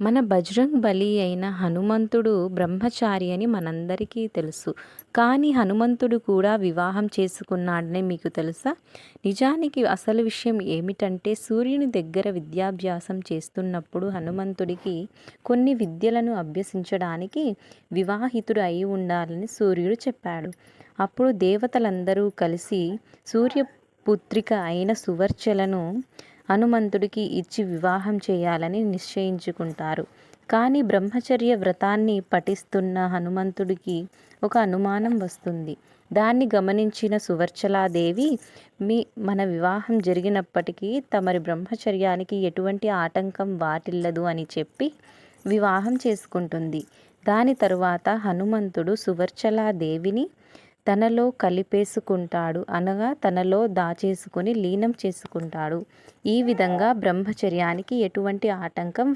మన బజరంగ్ బలి అయిన హనుమంతుడు బ్రహ్మచారి అని మనందరికీ తెలుసు. కానీ హనుమంతుడు కూడా వివాహం చేసుకున్నాడని మీకు తెలుసా? నిజానికి అసలు విషయం ఏమిటంటే సూర్యుని దగ్గర విద్యాభ్యాసం చేస్తున్నప్పుడు హనుమంతుడికి కొన్ని విద్యలను అభ్యసించడానికి వివాహితుడు అయి ఉండాలని సూర్యుడు చెప్పాడు. అప్పుడు దేవతలందరూ కలిసి సూర్యపుత్రిక అయిన సువర్చలను హనుమంతుడికి ఇచ్చి వివాహం చేయాలని నిశ్చయించుకుంటారు. కానీ బ్రహ్మచర్య వ్రతాన్ని పఠిస్తున్న హనుమంతుడికి ఒక అనుమానం వస్తుంది. దాన్ని గమనించిన సువర్చలాదేవి మన వివాహం జరిగినప్పటికీ తమరి బ్రహ్మచర్యానికి ఎటువంటి ఆటంకం వాటిల్లదు అని చెప్పి వివాహం చేసుకుంటుంది. దాని తరువాత హనుమంతుడు సువర్చలాదేవిని తనలో కలిపేసుకుంటాడు, అనగా తనలో దాచేసుకుని లీనం చేసుకుంటాడు. ఈ విధంగా బ్రహ్మచర్యానికి ఎటువంటి ఆటంకం